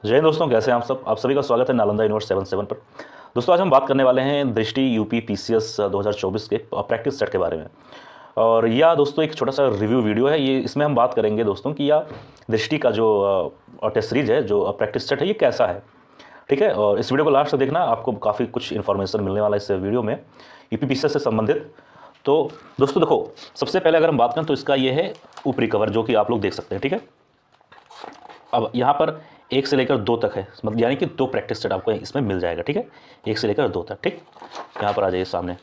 जय हिंद दोस्तों, कैसे हैं आप सभी का स्वागत है नालंदा यूनिवर्स 77 पर। दोस्तों आज हम बात करने वाले हैं दृष्टि यूपी पीसीएस 2024 के प्रैक्टिस सेट के बारे में। और यह दोस्तों एक छोटा सा रिव्यू वीडियो है। ये इसमें हम बात करेंगे दोस्तों कि यह दृष्टि का जो टेस्ट सीरीज है, जो प्रैक्टिस सेट है, ये कैसा है। ठीक है, और इस वीडियो को लास्ट तक देखना, आपको काफ़ी कुछ इन्फॉर्मेशन मिलने वाला है इस वीडियो में यूपी पीसीएस से संबंधित। तो दोस्तों देखो, सबसे पहले अगर हम बात करें तो इसका ये है ऊपरी कवर, जो कि आप लोग देख सकते हैं। ठीक है, अब यहाँ पर 1 से लेकर 2 तक है, मतलब यानी कि 2 प्रैक्टिस सेट आपको इसमें मिल जाएगा। ठीक है, 1 से लेकर 2 तक। ठीक, यहाँ पर आ जाइए सामने।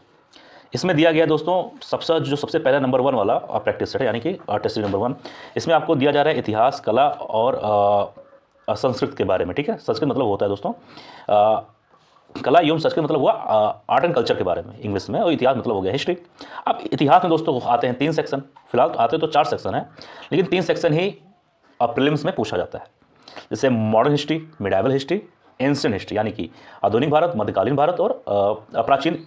इसमें दिया गया दोस्तों सबसे पहला नंबर 1 वाला प्रैक्टिस सेट है, यानी कि टेस्ट सीरीज नंबर 1। इसमें आपको दिया जा रहा है इतिहास, कला और संस्कृत के बारे में। ठीक है, संस्कृत मतलब होता है दोस्तों कला एवं संस्कृत मतलब हुआ आर्ट एंड कल्चर के बारे में इंग्लिश में, और इतिहास मतलब हो गया हिस्ट्री। अब इतिहास में दोस्तों आते हैं 3 सेक्शन, फिलहाल आते तो 4 सेक्शन है, लेकिन 3 सेक्शन ही प्रीलिम्स में पूछा जाता है। जैसे modern history, medieval history, ancient history, यानी कि आधुनिक भारत, मध्यकालीन भारत और प्राचीन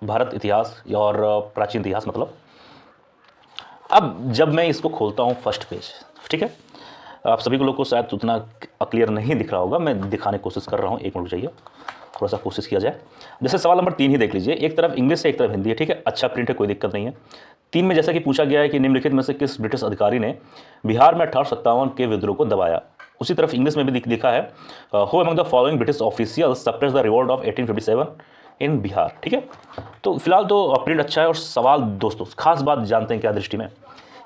भारत इतिहास और प्राचीन इतिहास मतलब। अब जब मैं इसको खोलता हूँ फर्स्ट पेज, ठीक है, आप सभी को लोग को शायद उतना क्लियर नहीं दिख रहा होगा, मैं दिखाने की कोशिश कर रहा हूँ। एक मिनट चाहिए, थोड़ा सा कोशिश किया जाए। जैसे सवाल नंबर 3 ही देख लीजिए, एक तरफ इंग्लिश है, एक तरफ हिंदी है। ठीक है, अच्छा प्रिंट है, कोई दिक्कत नहीं है। 3 में जैसा कि पूछा गया है कि निम्नलिखित में से किस ब्रिटिश अधिकारी ने बिहार में 1857 के विद्रोह को दबाया। उसी तरफ इंग्लिश में भी लिखा है, who among the following British officials suppress the revolt of 1857 इन बिहार। ठीक है, तो फिलहाल तो प्रिंट अच्छा है। और सवाल दोस्तों खास बात जानते हैं क्या दृष्टि में,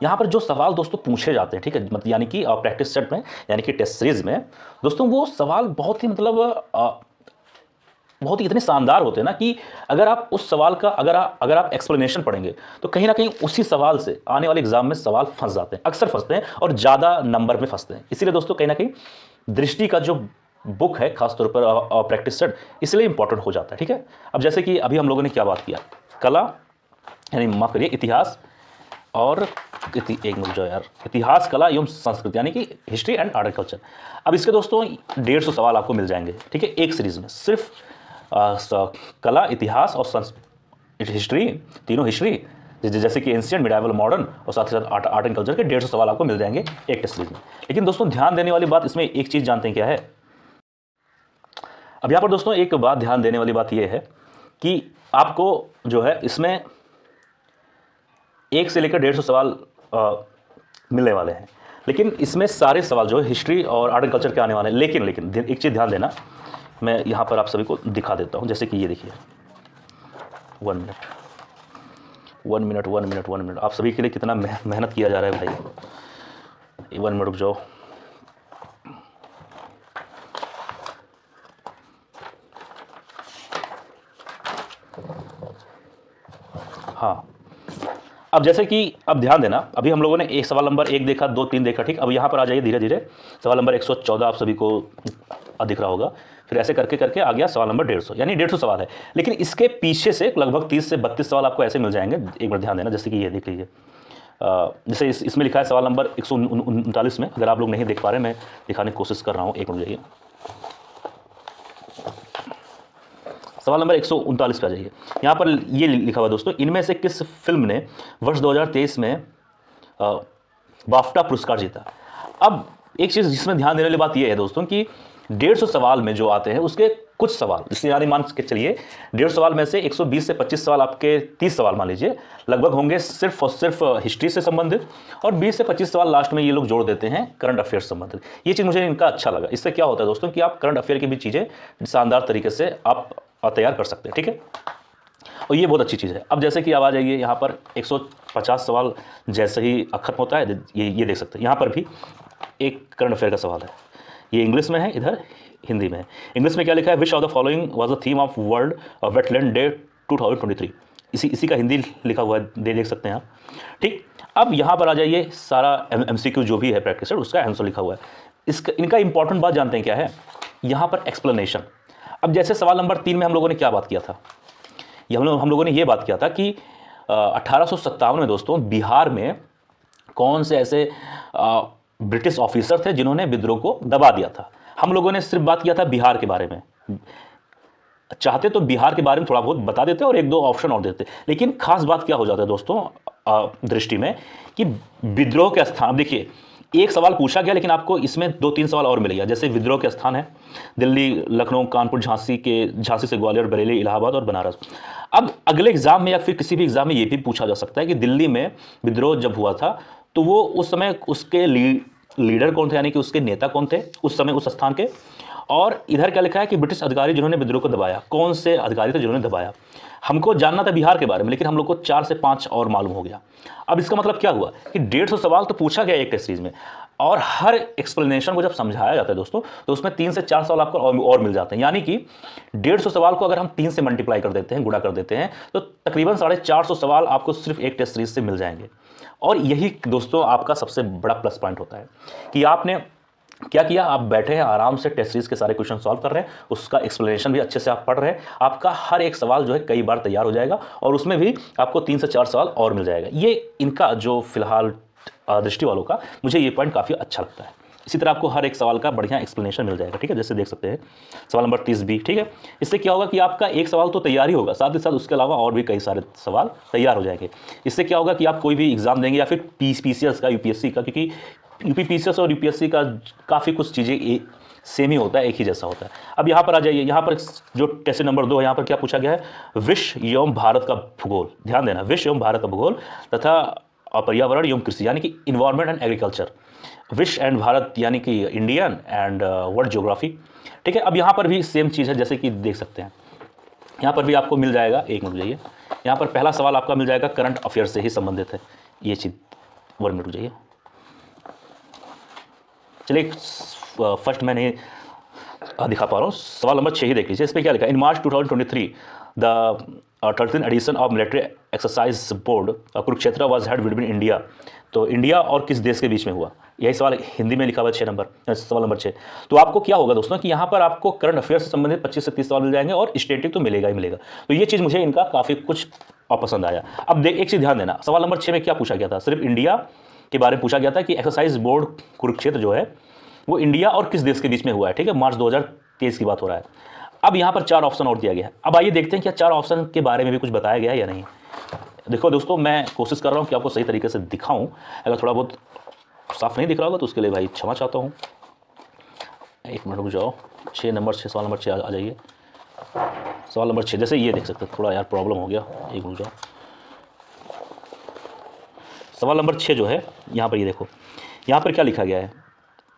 यहाँ पर जो सवाल दोस्तों पूछे जाते हैं, ठीक है, मतलब यानी कि प्रैक्टिस सेट में, यानी कि टेस्ट सीरीज में दोस्तों, वो सवाल बहुत ही मतलब बहुत ही इतने शानदार होते हैं ना कि अगर आप उस सवाल का अगर आप एक्सप्लेनेशन पढ़ेंगे तो कहीं ना कहीं उसी सवाल से आने वाले एग्जाम में सवाल फंस जाते हैं, अक्सर फंसते हैं और ज़्यादा नंबर में फंसते हैं। इसीलिए दोस्तों कहीं ना कहीं दृष्टि का जो बुक है खासतौर पर प्रैक्टिस सेट इसलिए इंपॉर्टेंट हो जाता है। ठीक है, अब जैसे कि अभी हम लोगों ने क्या बात किया, कला यानी माफ करिए इतिहास और एक मिनट जो यार, इतिहास, कला एवं संस्कृत, यानी कि history and art and culture. अब इसके दोस्तों 150 सवाल आपको मिल जाएंगे। ठीक है, एक सीरीज में सिर्फ कला, इतिहास और हिस्ट्री, तीनों हिस्ट्री, जैसे कि एंशिएंट, मिडाइवल, मॉडर्न और साथ ही साथ आर्ट एंड कल्चर के 150 सवाल आपको मिल जाएंगे एक टेस्ट सीरीज में। लेकिन दोस्तों ध्यान देने वाली बात इसमें एक चीज़ जानते हैं क्या है। अब यहाँ पर दोस्तों एक बात ध्यान देने वाली बात यह है कि आपको जो है इसमें 1 से लेकर 150 सवाल मिलने वाले हैं, लेकिन इसमें सारे सवाल जो है हिस्ट्री और आर्ट एंड कल्चर के आने वाले हैं। लेकिन एक चीज़ ध्यान देना, मैं यहाँ पर आप सभी को दिखा देता हूँ। जैसे कि ये देखिए, 1 मिनट, आप सभी के लिए कितना मेहनत किया जा रहा है भाई। 1 मिनट रुक जाओ। हाँ, अब जैसे कि अब ध्यान देना, अभी हम लोगों ने एक सवाल नंबर 1 देखा, 2, 3 देखा। ठीक, अब यहाँ पर आ जाइए धीरे धीरे। सवाल नंबर 114 आप सभी को दिख रहा होगा, फिर ऐसे करके करके आ गया सवाल नंबर 150, यानी 150 सवाल है। लेकिन इसके पीछे से लगभग 30 से 32 सवाल आपको ऐसे मिल जाएंगे। एक बार ध्यान देना, जैसे कि ये देख लीजिए, जैसे इसमें लिखा है सवाल नंबर 139 में, अगर आप लोग नहीं देख पा रहे, मैं दिखाने की कोशिश कर रहा हूँ। एक मिनट जाइए, सवाल नंबर 139 पे आ जाइए। यहाँ पर ये लिखा हुआ दोस्तों, इनमें से किस फिल्म ने वर्ष 2023 में बाफ्टा पुरस्कार जीता। अब एक चीज़ जिसमें ध्यान देने वाली बात यह है दोस्तों कि 150 सवाल में जो आते हैं उसके कुछ सवाल, इसलिए यानी मान के चलिए 150 सवाल में से 120 से 25 सवाल, आपके 30 सवाल मान लीजिए लगभग होंगे सिर्फ और सिर्फ हिस्ट्री से संबंधित, और 20 से 25 सवाल लास्ट में ये लोग जोड़ देते हैं करंट अफेयर से संबंधित। ये चीज़ मुझे इनका अच्छा लगा। इससे क्या होता है दोस्तों कि आप करंट अफेयर की भी चीज़ें शानदार तरीके से आप तैयार कर सकते हैं। ठीक है, और ये बहुत अच्छी चीज़ है। अब जैसे कि अब आ जाइए, यहाँ पर 150 सवाल जैसे ही खत्म होता है, ये देख सकते हैं, यहाँ पर भी एक करंट अफेयर का सवाल है। ये इंग्लिश में है, इधर हिंदी में है। इंग्लिश में क्या लिखा है, which of the following was the theme of world wetland day 2023। इसी का हिंदी लिखा हुआ है, देख सकते हैं आप। ठीक, अब यहाँ पर आ जाइए, सारा MCQ जो भी है प्रैक्टिस उसका आंसर लिखा हुआ है। इनका इंपॉर्टेंट बात जानते हैं क्या है, यहाँ पर एक्सप्लेनेशन। अब जैसे सवाल नंबर 3 में हम लोगों ने क्या बात किया था, ये हम लोगों ने ये बात किया था कि 1857 में दोस्तों बिहार में कौन से ऐसे ब्रिटिश ऑफिसर थे जिन्होंने विद्रोह को दबा दिया था। हम लोगों ने सिर्फ बात किया था बिहार के बारे में। चाहते तो बिहार के बारे में थोड़ा बहुत बता देते और 1-2 ऑप्शन और देते, लेकिन खास बात क्या हो जाता है दोस्तों दृष्टि में कि विद्रोह के स्थान, देखिए एक सवाल पूछा गया, लेकिन आपको इसमें 2-3 सवाल और मिलेगा। जैसे विद्रोह के स्थान है दिल्ली, लखनऊ, कानपुर, झांसी से ग्वालियर, बरेली, इलाहाबाद और बनारस। अब अगले एग्जाम में या फिर किसी भी एग्जाम में ये भी पूछा जा सकता है कि दिल्ली में विद्रोह जब हुआ था तो वो उस समय उसके लीडर कौन थे, यानी कि उसके नेता कौन थे उस समय उस स्थान के। और इधर क्या लिखा है कि ब्रिटिश अधिकारी जिन्होंने विद्रोह को दबाया, कौन से अधिकारी थे जिन्होंने दबाया। हमको जानना था बिहार के बारे में, लेकिन हम लोग को 4 से 5 और मालूम हो गया। अब इसका मतलब क्या हुआ कि 150 सवाल तो पूछा गया एक टेस्ट सीरीज में, और हर एक्सप्लेनेशन को जब समझाया जाता है दोस्तों तो उसमें 3 से 4 सवाल आपको और मिल जाते हैं। यानी कि 150 सवाल को अगर हम 3 से मल्टीप्लाई कर देते हैं, गुणा कर देते हैं, तो तकरीबन 450 सवाल आपको सिर्फ एक टेस्ट सीरीज से मिल जाएंगे। और यही दोस्तों आपका सबसे बड़ा प्लस पॉइंट होता है कि आपने क्या किया, आप बैठे हैं आराम से टेस्ट सीरीज के सारे क्वेश्चन सॉल्व कर रहे हैं, उसका एक्सप्लेनेशन भी अच्छे से आप पढ़ रहे हैं, आपका हर एक सवाल जो है कई बार तैयार हो जाएगा और उसमें भी आपको 3 से 4 सवाल और मिल जाएगा। ये इनका जो फिलहाल दृष्टि वालों का मुझे ये पॉइंट काफ़ी अच्छा लगता है। इसी तरह आपको हर एक सवाल का बढ़िया एक्सप्लेनेशन मिल जाएगा, ठीक है, जैसे देख सकते हैं सवाल नंबर 30 भी, ठीक है। इससे क्या होगा कि आपका एक सवाल तो तैयार ही होगा, साथ ही साथ उसके अलावा और भी कई सारे सवाल तैयार हो जाएंगे। इससे क्या होगा कि आप कोई भी एग्जाम देंगे या फिर पीसीएस का, यूपीएससी का, क्योंकि यूपीपीसीएस और यूपीएससी का काफ़ी कुछ चीज़ें सेम ही होता है, एक ही जैसा होता है। अब यहाँ पर आ जाइए, यहाँ पर जो टेस्ट नंबर 2 है, यहाँ पर क्या पूछा गया है, विश्व एवं भारत का भूगोल। ध्यान देना, विश्व एवं भारत का भूगोल तथा पर्यावरण एवं कृषि, यानी कि इन्वायरमेंट एंड एग्रीकल्चर। विश्व एंड भारत यानी कि इंडियन एंड वर्ल्ड ज्योग्राफी, ठीक है। अब यहाँ पर भी सेम चीज़ है, जैसे कि देख सकते हैं यहाँ पर भी आपको मिल जाएगा, एक मिनट जाइए, यहाँ पर पहला सवाल आपका मिल जाएगा करंट अफेयर से ही संबंधित है ये चीज़। 1 मिनट जाइए, चलिए फर्स्ट मैं नहीं दिखा पा रहा हूँ, सवाल नंबर 6 ही देख लीजिए। इस पर क्या लिखा है, in March 2023 the 13th edition of military exercise bold Kurukshetra was held between India. तो इंडिया और किस देश के बीच में हुआ, यही सवाल हिंदी में लिखा हुआ है 6 नंबर, सवाल नंबर 6। तो आपको क्या होगा दोस्तों कि यहाँ पर आपको करंट अफेयर से संबंधित 25 से 30 सवाल मिल जाएंगे और स्टैटिक तो मिलेगा ही मिलेगा। तो ये चीज़ मुझे इनका काफ़ी कुछ पसंद आया। अब एक चीज़ ध्यान देना, सवाल नंबर 6 में क्या पूछा गया था, सिर्फ इंडिया के बारे में पूछा गया था कि एक्सरसाइज बोर्ड कुरुक्षेत्र जो है वो इंडिया और किस देश के बीच में हुआ है, ठीक है, मार्च 2023 की बात हो रहा है। अब यहाँ पर 4 ऑप्शन और दिया गया है। अब आइए देखते हैं क्या 4 ऑप्शन के बारे में भी कुछ बताया गया है या नहीं। देखो दोस्तों, मैं कोशिश कर रहा हूँ कि आपको सही तरीके से दिखाऊं, अगर थोड़ा बहुत साफ नहीं दिख रहा होगा तो उसके लिए भाई क्षमा चाहता हूँ। 1 मिनट रुक जाओ, 6 नंबर 6 सवाल नंबर 6 आ जाइए। सवाल नंबर 6 जैसे ये देख सकते हैं, थोड़ा यार प्रॉब्लम हो गया, 1 मिनट जाओ। सवाल नंबर 6 जो है यहाँ पर ये देखो, यहाँ पर क्या लिखा गया है,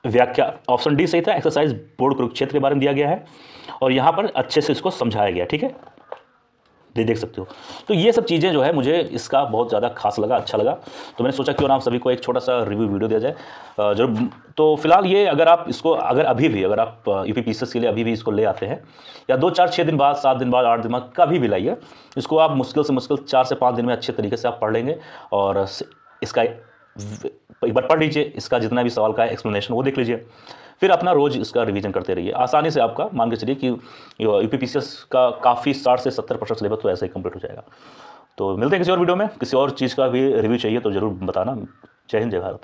व्याख्या। ऑप्शन डी सही था, एक्सरसाइज बोर्ड कुरुक्षेत्र के बारे में दिया गया है और यहाँ पर अच्छे से इसको समझाया गया, ठीक है, देख सकते हो। तो ये सब चीज़ें जो है मुझे इसका बहुत ज़्यादा खास लगा, अच्छा लगा, तो मैंने सोचा क्यों ना आप सभी को एक छोटा सा रिव्यू वीडियो दिया जाए जरूर। तो फिलहाल ये अगर आप इसको अगर आप यूपीपीसीएस के लिए अभी भी इसको ले आते हैं, या 2, 4, 6 दिन बाद, 7 दिन बाद, 8 दिन बाद, कभी भी लाइए इसको, आप मुश्किल से मुश्किल 4 से 5 दिन में अच्छे तरीके से आप पढ़ लेंगे और इसका एक बार पढ़ लीजिए, इसका जितना भी सवाल का एक्सप्लेनेशन वो देख लीजिए, फिर अपना रोज़ इसका रिवीजन करते रहिए। आसानी से आपका मान के चलिए कि यूपीपीसीएस का काफ़ी 60 से 70% सिलेबस तो ऐसे ही कंप्लीट हो जाएगा। तो मिलते हैं किसी और वीडियो में, किसी और चीज़ का भी रिव्यू चाहिए तो ज़रूर बताना। जय हिंद, जय भारत।